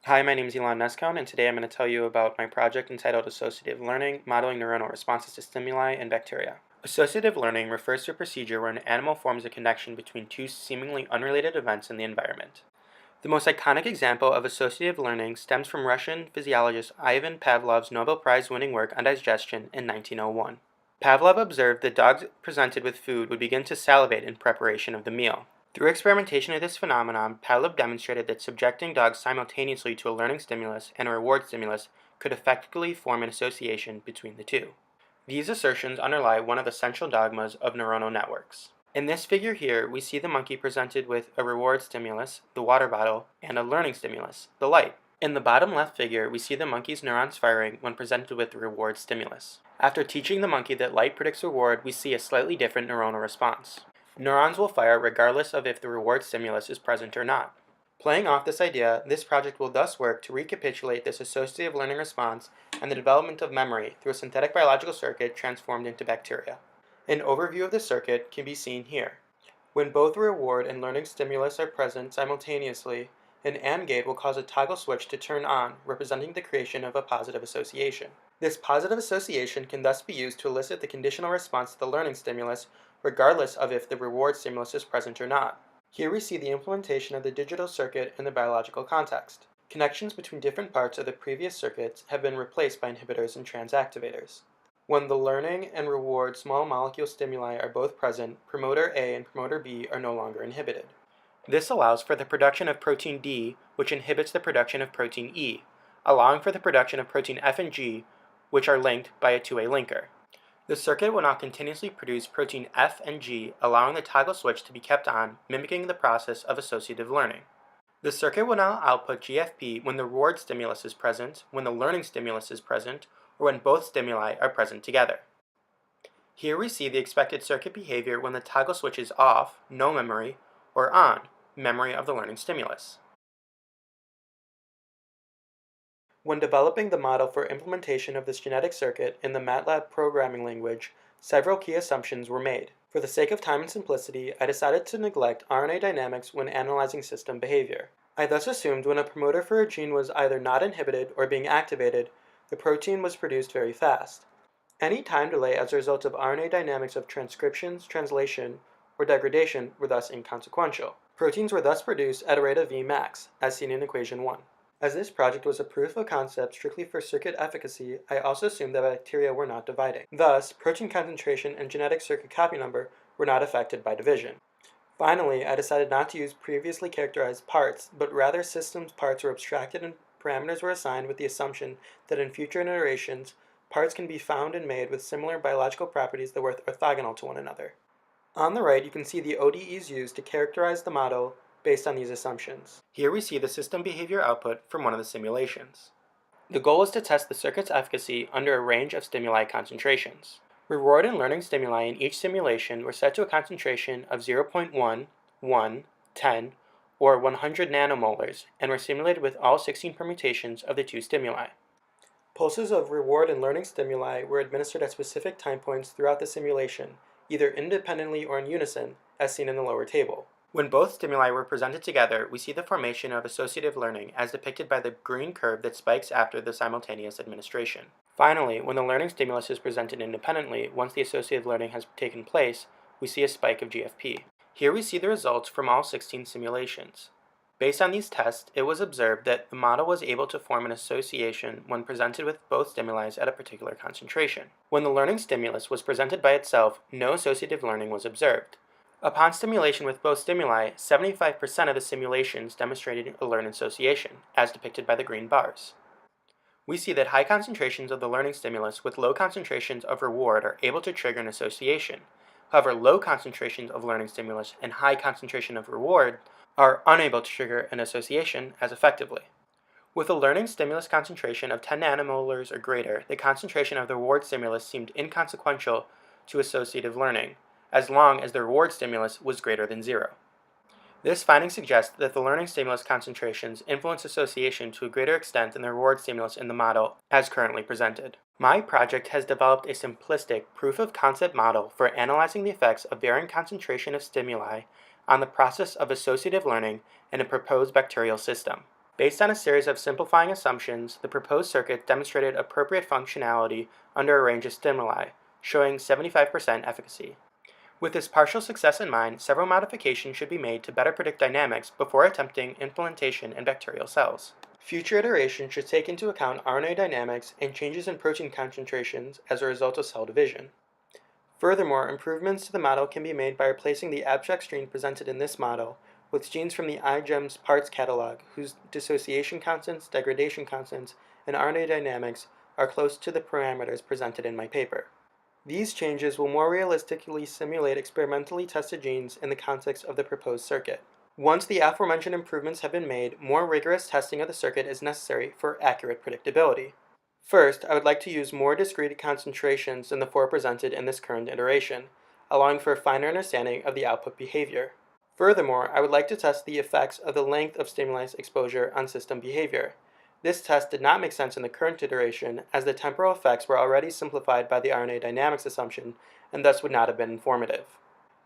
Hi, my name is Elan Ness-Cohn, and today I'm going to tell you about my project entitled Associative Learning, Modeling Neuronal Responses to Stimuli in Bacteria. Associative learning refers to a procedure where an animal forms a connection between two seemingly unrelated events in the environment. The most iconic example of associative learning stems from Russian physiologist Ivan Pavlov's Nobel Prize-winning work on digestion in 1901. Pavlov observed that dogs presented with food would begin to salivate in preparation of the meal. Through experimentation of this phenomenon, Pavlov demonstrated that subjecting dogs simultaneously to a learning stimulus and a reward stimulus could effectively form an association between the two. These assertions underlie one of the central dogmas of neuronal networks. In this figure here, we see the monkey presented with a reward stimulus, the water bottle, and a learning stimulus, the light. In the bottom left figure, we see the monkey's neurons firing when presented with the reward stimulus. After teaching the monkey that light predicts reward, we see a slightly different neuronal response. Neurons will fire regardless of if the reward stimulus is present or not. Playing off this idea, this project will thus work to recapitulate this associative learning response and the development of memory through a synthetic biological circuit transformed into bacteria. An overview of the circuit can be seen here. When both reward and learning stimulus are present simultaneously, an AND gate will cause a toggle switch to turn on, representing the creation of a positive association. This positive association can thus be used to elicit the conditional response to the learning stimulus, regardless of if the reward stimulus is present or not. Here we see the implementation of the digital circuit in the biological context. Connections between different parts of the previous circuits have been replaced by inhibitors and transactivators. When the learning and reward small molecule stimuli are both present, promoter A and promoter B are no longer inhibited. This allows for the production of protein D, which inhibits the production of protein E, allowing for the production of protein F and G, which are linked by a two-way linker. The circuit will now continuously produce protein F and G, allowing the toggle switch to be kept on, mimicking the process of associative learning. The circuit will now output GFP when the reward stimulus is present, when the learning stimulus is present, or when both stimuli are present together. Here we see the expected circuit behavior when the toggle switch is off, no memory, or on, memory of the learning stimulus. When developing the model for implementation of this genetic circuit in the MATLAB programming language, several key assumptions were made. For the sake of time and simplicity, I decided to neglect RNA dynamics when analyzing system behavior. I thus assumed when a promoter for a gene was either not inhibited or being activated, the protein was produced very fast. Any time delay as a result of RNA dynamics of transcriptions, translation, or degradation were thus inconsequential. Proteins were thus produced at a rate of Vmax, as seen in equation 1. As this project was a proof of concept strictly for circuit efficacy, I also assumed that bacteria were not dividing. Thus, protein concentration and genetic circuit copy number were not affected by division. Finally, I decided not to use previously characterized parts, but rather systems parts were abstracted and parameters were assigned with the assumption that in future iterations, parts can be found and made with similar biological properties that were orthogonal to one another. On the right, you can see the ODEs used to characterize the model based on these assumptions. Here we see the system behavior output from one of the simulations. The goal is to test the circuit's efficacy under a range of stimuli concentrations. Reward and learning stimuli in each simulation were set to a concentration of 0.1, 1, 10, or 100 nanomolars, and were simulated with all 16 permutations of the two stimuli. Pulses of reward and learning stimuli were administered at specific time points throughout the simulation, either independently or in unison, as seen in the lower table. When both stimuli were presented together, we see the formation of associative learning as depicted by the green curve that spikes after the simultaneous administration. Finally, when the learning stimulus is presented independently, once the associative learning has taken place, we see a spike of GFP. Here we see the results from all 16 simulations. Based on these tests, it was observed that the model was able to form an association when presented with both stimuli at a particular concentration. When the learning stimulus was presented by itself, no associative learning was observed. Upon stimulation with both stimuli, 75% of the simulations demonstrated a learned association, as depicted by the green bars. We see that high concentrations of the learning stimulus with low concentrations of reward are able to trigger an association. However, low concentrations of learning stimulus and high concentration of reward are unable to trigger an association as effectively. With a learning stimulus concentration of 10 nanomolars or greater, the concentration of the reward stimulus seemed inconsequential to associative learning, as long as the reward stimulus was greater than 0. This finding suggests that the learning stimulus concentrations influence association to a greater extent than the reward stimulus in the model as currently presented. My project has developed a simplistic proof-of-concept model for analyzing the effects of varying concentration of stimuli on the process of associative learning in a proposed bacterial system. Based on a series of simplifying assumptions, the proposed circuit demonstrated appropriate functionality under a range of stimuli, showing 75% efficacy. With this partial success in mind, several modifications should be made to better predict dynamics before attempting implementation in bacterial cells. Future iterations should take into account RNA dynamics and changes in protein concentrations as a result of cell division. Furthermore, improvements to the model can be made by replacing the abstract strain presented in this model with genes from the iGEMS parts catalog whose dissociation constants, degradation constants, and RNA dynamics are close to the parameters presented in my paper. These changes will more realistically simulate experimentally tested genes in the context of the proposed circuit. Once the aforementioned improvements have been made, more rigorous testing of the circuit is necessary for accurate predictability. First, I would like to use more discrete concentrations than the four presented in this current iteration, allowing for a finer understanding of the output behavior. Furthermore, I would like to test the effects of the length of stimuli exposure on system behavior. This test did not make sense in the current iteration, as the temporal effects were already simplified by the RNA dynamics assumption, and thus would not have been informative.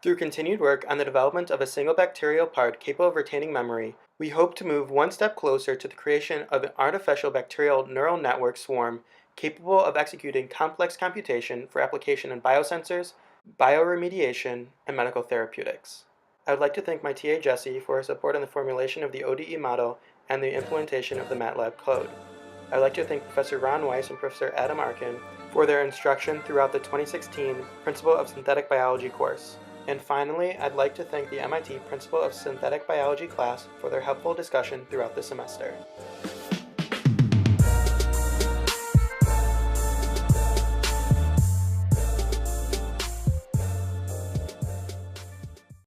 Through continued work on the development of a single bacterial part capable of retaining memory, we hope to move one step closer to the creation of an artificial bacterial neural network swarm capable of executing complex computation for application in biosensors, bioremediation, and medical therapeutics. I would like to thank my TA Jesse for her support in the formulation of the ODE model and the implementation of the MATLAB code. I would like to thank Professor Ron Weiss and Professor Adam Arkin for their instruction throughout the 2016 Principle of Synthetic Biology course. And finally, I'd like to thank the MIT Principle of Synthetic Biology class for their helpful discussion throughout the semester.